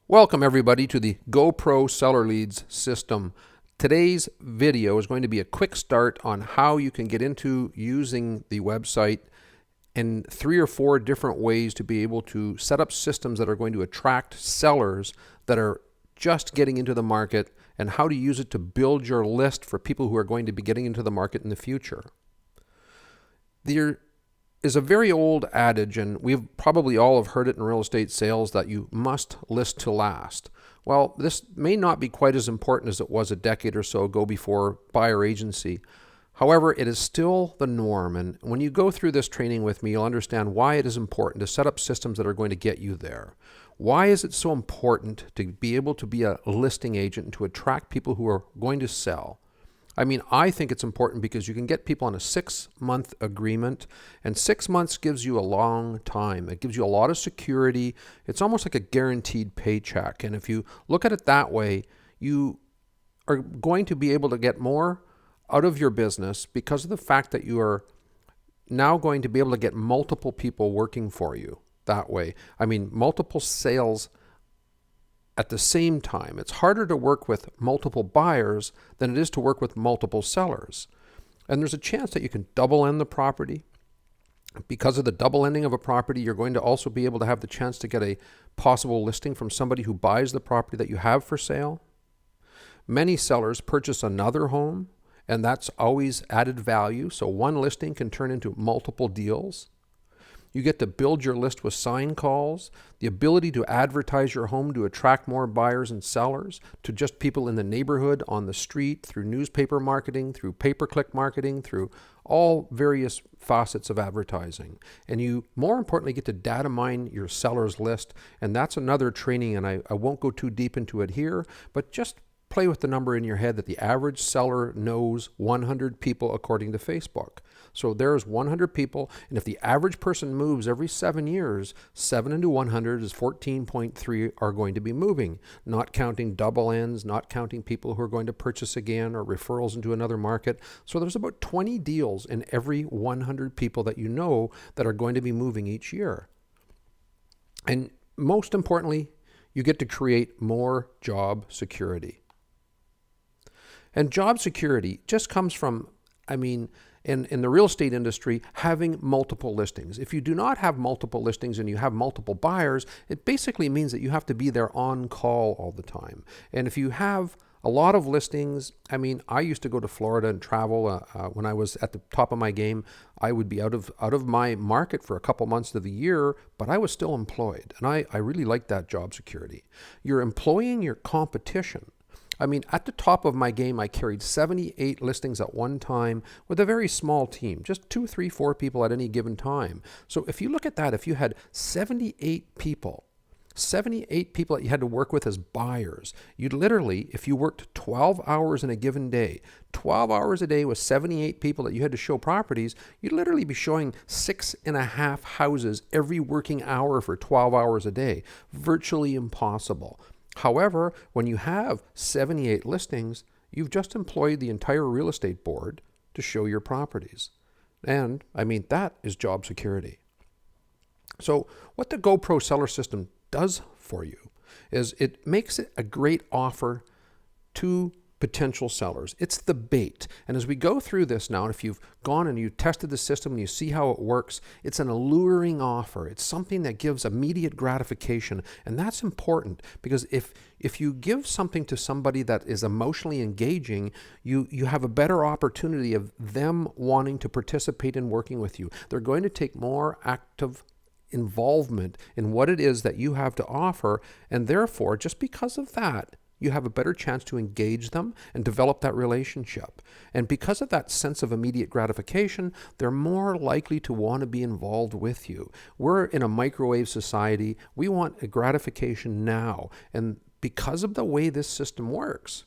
Welcome everybody to the GOPRO Seller Leads system. Today's video is going to be a quick start on how you can get into using the website in 3 or 4 different ways to be able to set up systems that are going to attract sellers that are just getting into the market, and how to use it to build your list for people who are going to be getting into the market in the future. There is a very old adage, and we've probably all have heard it in real estate sales, that you must list to last. Well, this may not be quite as important as it was a decade or so ago before buyer agency. However, it is still the norm, and when you go through this training with me, you'll understand why it is important to set up systems that are going to get you there. Why is it so important to be able to be a listing agent and to attract people who are going to sell? I think it's important because you can get people on a 6-month agreement, and 6 months gives you a long time. It gives you a lot of security. It's almost like a guaranteed paycheck. And if you look at it that way, you are going to be able to get more out of your business because of the fact that you are now going to be able to get multiple people working for you that way. Multiple sales at the same time. It's harder to work with multiple buyers than it is to work with multiple sellers. And there's a chance that you can double end the property. Because of the double ending of a property, you're going to also be able to have the chance to get a possible listing from somebody who buys the property that you have for sale. Many sellers purchase another home, and that's always added value. So one listing can turn into multiple deals. You get to build your list with sign calls, the ability to advertise your home to attract more buyers and sellers, to just people in the neighborhood, on the street, through newspaper marketing, through pay-per-click marketing, through all various facets of advertising. And you, more importantly, get to data mine your seller's list. And that's another training, and I won't go too deep into it here, but just play with the number in your head that the average seller knows 100 people according to Facebook. So there's 100 people, and if the average person moves every 7 years, 7 into 100 is 14.3 are going to be moving, not counting double ends, not counting people who are going to purchase again or referrals into another market. So there's about 20 deals in every 100 people that you know that are going to be moving each year. And most importantly, you get to create more job security. And job security just comes from, in the real estate industry, having multiple listings. If you do not have multiple listings and you have multiple buyers, it basically means that you have to be there on call all the time. And if you have a lot of listings, I used to go to Florida and travel. When I was at the top of my game, I would be out of my market for a couple months of the year, but I was still employed. And I really liked that job security. You're employing your competition. At the top of my game, I carried 78 listings at one time with a very small team, just 2, 3, 4 people at any given time. So if you look at that, if you had 78 people that you had to work with as buyers, you'd literally, if you worked 12 hours in a given day, 12 hours a day with 78 people that you had to show properties, you'd literally be showing 6.5 houses every working hour for 12 hours a day. Virtually impossible. However, when you have 78 listings, you've just employed the entire real estate board to show your properties. And that is job security. So what the GOPRO seller system does for you is it makes it a great offer to potential sellers. It's the bait. And as we go through this now, and if you've gone and you tested the system and you see how it works, it's an alluring offer. It's something that gives immediate gratification. And that's important because if you give something to somebody that is emotionally engaging, you have a better opportunity of them wanting to participate in working with you. They're going to take more active involvement in what it is that you have to offer. And therefore, just because of that, you have a better chance to engage them and develop that relationship. And because of that sense of immediate gratification, they're more likely to want to be involved with you. We're in a microwave society. We want a gratification now. And because of the way this system works,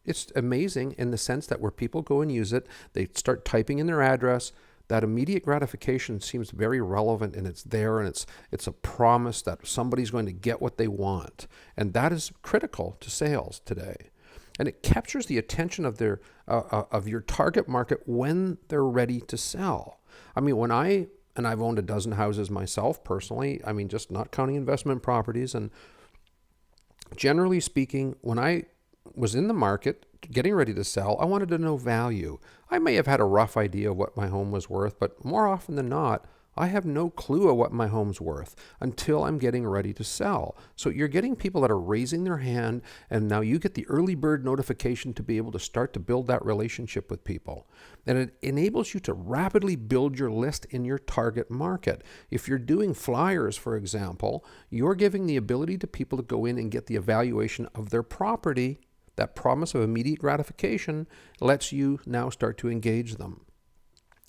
it's amazing in the sense that where people go and use it, they start typing in their address. That immediate gratification seems very relevant, and it's there, and it's a promise that somebody's going to get what they want. And that is critical to sales today. And it captures the attention of your target market when they're ready to sell. When I've owned a dozen houses myself personally, just not counting investment properties, and Generally speaking, when I was in the market getting ready to sell, I wanted to know value. I may have had a rough idea of what my home was worth, but more often than not, I have no clue of what my home's worth until I'm getting ready to sell. So you're getting people that are raising their hand, and now you get the early bird notification to be able to start to build that relationship with people. And it enables you to rapidly build your list in your target market. If you're doing flyers, for example, you're giving the ability to people to go in and get the evaluation of their property. That promise of immediate gratification lets you now start to engage them.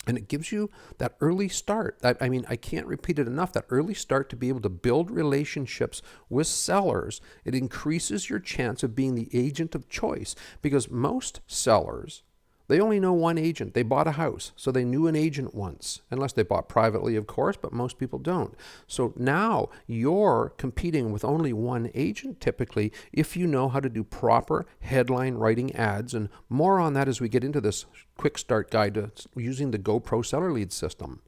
And it gives you that early start. I mean, I can't repeat it enough, that early start to be able to build relationships with sellers. It increases your chance of being the agent of choice, because most sellers, they only know one agent. They bought a house, so they knew an agent once, unless they bought privately, of course, but most people don't. So now you're competing with only one agent typically if you know how to do proper headline writing ads, and more on that as we get into this quick start guide to using the GOPRO Seller Lead system.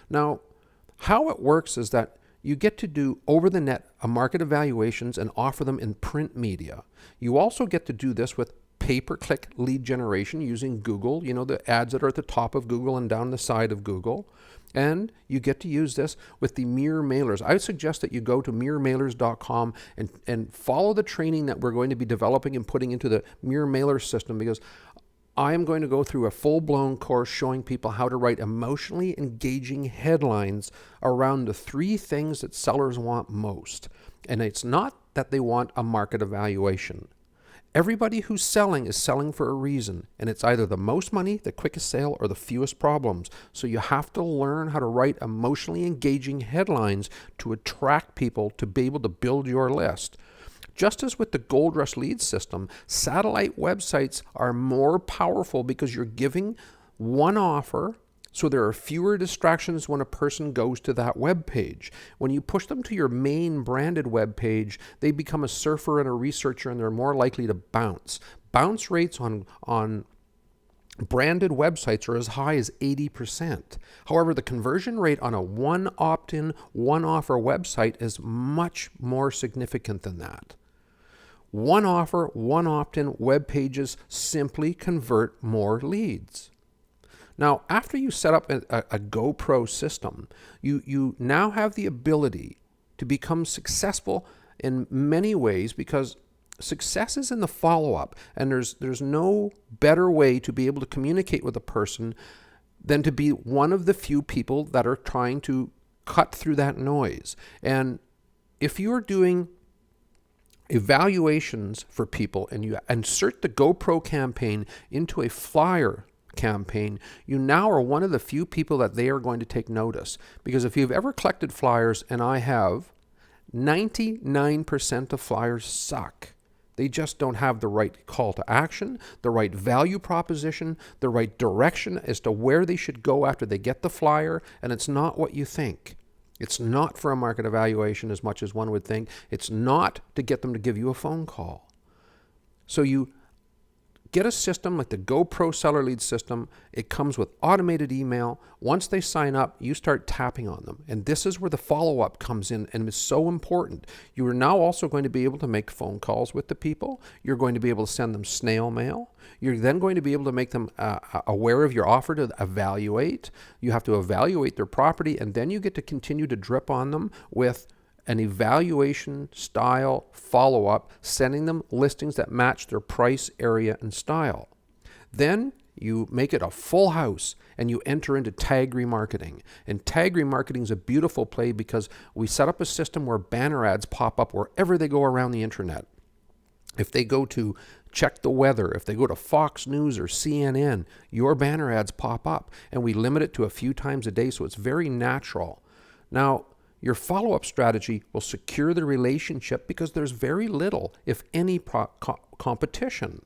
Now, how it works is that you get to do over the net market evaluations and offer them in print media. You also get to do this with pay-per-click lead generation using Google, the ads that are at the top of Google and down the side of Google. And you get to use this with the mirror mailers. I would suggest that you go to mirrormailers.com and follow the training that we're going to be developing and putting into the mirror mailer system, because I am going to go through a full-blown course showing people how to write emotionally engaging headlines around the 3 things that sellers want most. And it's not that they want a market evaluation. Everybody who's selling is selling for a reason, and it's either the most money, the quickest sale, or the fewest problems. So you have to learn how to write emotionally engaging headlines to attract people to be able to build your list. Just as with the Gold Rush lead system, satellite websites are more powerful because you're giving one offer, so there are fewer distractions when a person goes to that web page. When you push them to your main branded web page, they become a surfer and a researcher, and they're more likely to bounce. Bounce rates on branded websites are as high as 80%. However, the conversion rate on a one opt-in, one offer website is much more significant than that. One offer, one opt-in web pages simply convert more leads. Now, after you set up a GOPRO system, you now have the ability to become successful in many ways, because success is in the follow-up, and there's no better way to be able to communicate with a person than to be one of the few people that are trying to cut through that noise. And if you're doing evaluations for people and you insert the GOPRO campaign into a flyer campaign, you now are one of the few people that they are going to take notice. Because if you've ever collected flyers, and I have, 99% of flyers suck. They just don't have the right call to action, the right value proposition, the right direction as to where they should go after they get the flyer, and it's not what you think. It's not for a market evaluation as much as one would think. It's not to get them to give you a phone call. So you get a system like the GOPRO Seller Lead system. It comes with automated email. Once they sign up, you start tapping on them. And this is where the follow-up comes in, and it's so important. You are now also going to be able to make phone calls with the people. You're going to be able to send them snail mail. You're then going to be able to make them aware of your offer to evaluate. You have to evaluate their property, and then you get to continue to drip on them with an evaluation style follow-up, sending them listings that match their price, area, and style. Then you make it a full house, and you enter into tag remarketing. And tag remarketing is a beautiful play because we set up a system where banner ads pop up wherever they go around the internet. If they go to check the weather, if they go to Fox News or CNN, your banner ads pop up, and we limit it to a few times a day, so it's very natural. Now, your follow-up strategy will secure the relationship because there's very little, if any, competition.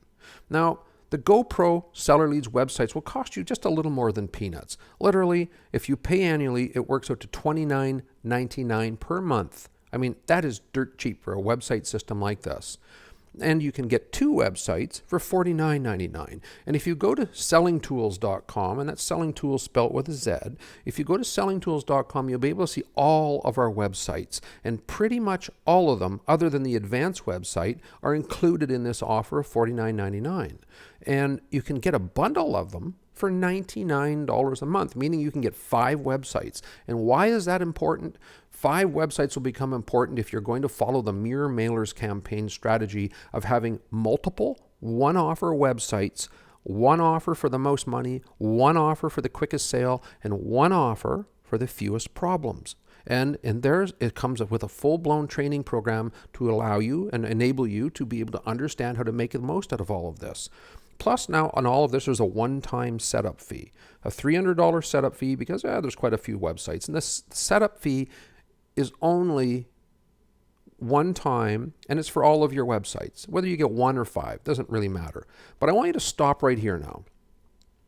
Now, the GOPRO Seller Leads websites will cost you just a little more than peanuts. Literally, if you pay annually, it works out to $29.99 per month. I mean, that is dirt cheap for a website system like this. And you can get 2 websites for $49.99. And if you go to SellingToolz.com, and that's SellingTools spelled with a Z, if you go to SellingTools.com, you'll be able to see all of our websites. And pretty much all of them, other than the advanced website, are included in this offer of $49.99. And you can get a bundle of them for $99 a month, meaning you can get 5 websites. And why is that important? 5 websites will become important if you're going to follow the Mirror Mailers campaign strategy of having multiple one-offer websites, one offer for the most money, one offer for the quickest sale, and one offer for the fewest problems. And it comes up with a full-blown training program to allow you and enable you to be able to understand how to make the most out of all of this. Plus, now on all of this, there's a one-time setup fee, a $300 setup fee because there's quite a few websites. And this setup fee is only one time, and it's for all of your websites. Whether you get 1 or 5, doesn't really matter. But I want you to stop right here now.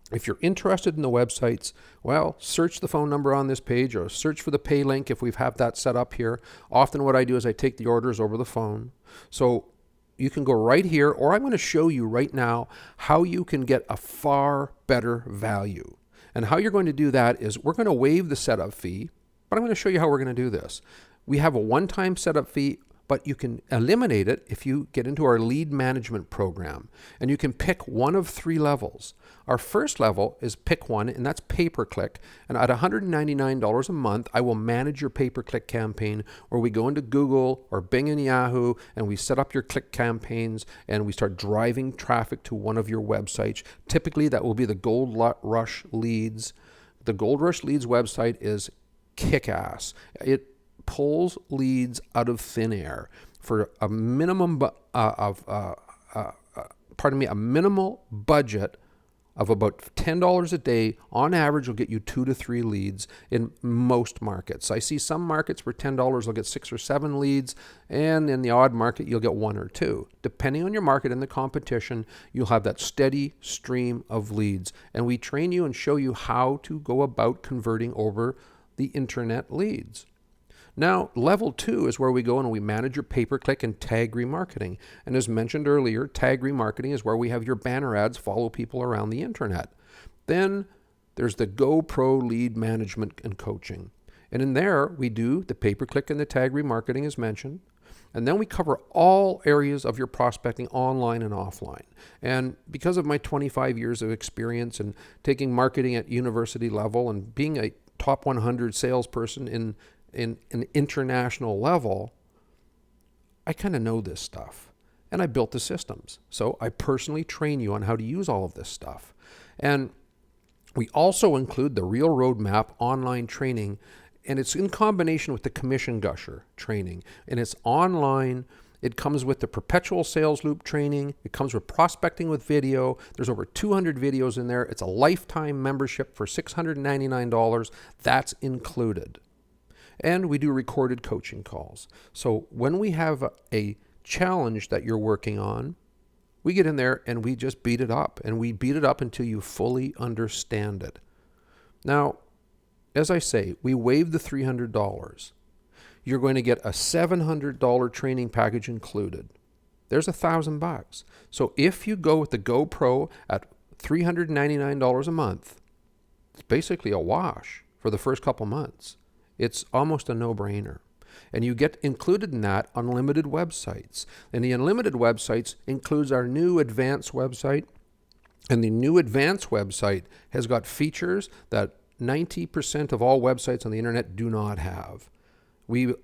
If you're interested in the websites, well, search the phone number on this page or search for the pay link if we have that set up here. Often what I do is I take the orders over the phone. So you can go right here, or I'm going to show you right now how you can get a far better value. And how you're going to do that is we're going to waive the setup fee, but I'm going to show you how we're going to do this. We have a one-time setup fee, but you can eliminate it if you get into our lead management program. And you can pick one of 3 levels. Our first level is pick one, and that's pay-per-click. And at $199 a month, I will manage your pay-per-click campaign where we go into Google or Bing and Yahoo, and we set up your click campaigns, and we start driving traffic to one of your websites. Typically, that will be the Gold Rush Leads. The Gold Rush Leads website is kick-ass. It pulls leads out of thin air for a minimum a minimal budget of about $10 a day. On average, will get you 2 to 3 leads in most markets. I see some markets where $10 will get 6 or 7 leads, and in the odd market, you'll get 1 or 2. Depending on your market and the competition, you'll have that steady stream of leads. And we train you and show you how to go about converting over the internet leads. Now, level 2 is where we go and we manage your pay-per-click and tag remarketing. And as mentioned earlier, tag remarketing is where we have your banner ads follow people around the internet. Then there's the GOPRO lead management and coaching. And in there, we do the pay-per-click and the tag remarketing as mentioned. And then we cover all areas of your prospecting online and offline. And because of my 25 years of experience in taking marketing at university level and being a top 100 salesperson in an international level, I kind of know this stuff. And I built the systems. So I personally train you on how to use all of this stuff. And we also include the Real Roadmap online training, and it's in combination with the Commission Gusher training. And it's online. It comes with the Perpetual Sales Loop training. It comes with prospecting with video. There's over 200 videos in there. It's a lifetime membership for $699. That's included. And we do recorded coaching calls. So when we have a challenge that you're working on, we get in there and we just beat it up. And we beat it up until you fully understand it. Now, as I say, we waive the $300. You're going to get a $700 training package included. There's $1,000. So if you go with the GoPro at $399 a month, it's basically a wash for the first couple months. It's almost a no-brainer. And you get included in that unlimited websites. And the unlimited websites includes our new advanced website. And the new advanced website has got features that 90% of all websites on the internet do not have. We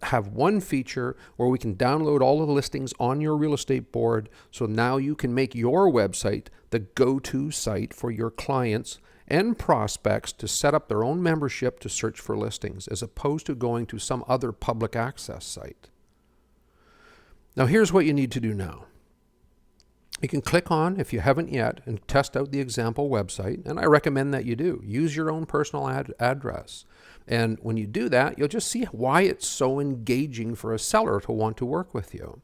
have one feature where we can download all of the listings on your real estate board. So now you can make your website the go-to site for your clients and prospects to set up their own membership to search for listings, as opposed to going to some other public access site. Now here's what you need to do now. You can click on, if you haven't yet, and test out the example website, and I recommend that you do. Use your own personal address. And when you do that, you'll just see why it's so engaging for a seller to want to work with you.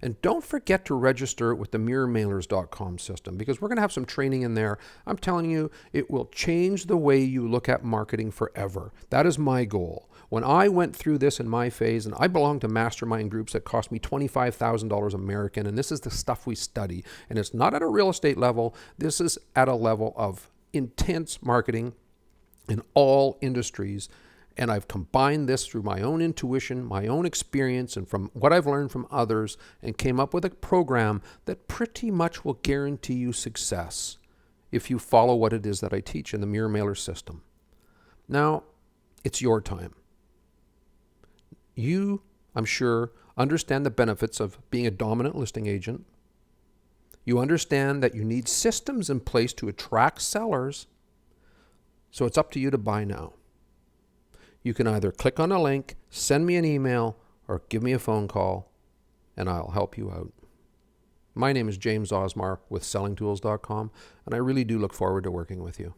And don't forget to register with the mirrormailers.com system, because we're going to have some training in there. I'm telling you, it will change the way you look at marketing forever. That is my goal. When I went through this in my phase, and I belong to mastermind groups that cost me $25,000 American, and this is the stuff we study. And it's not at a real estate level. This is at a level of intense marketing in all industries. And I've combined this through my own intuition, my own experience, and from what I've learned from others, and came up with a program that pretty much will guarantee you success if you follow what it is that I teach in the Mirror Mailer system. Now, it's your time. You, I'm sure, understand the benefits of being a dominant listing agent. You understand that you need systems in place to attract sellers. So it's up to you to buy now. You can either click on a link, send me an email, or give me a phone call, and I'll help you out. My name is James Osmar with SellingToolz.com, and I really do look forward to working with you.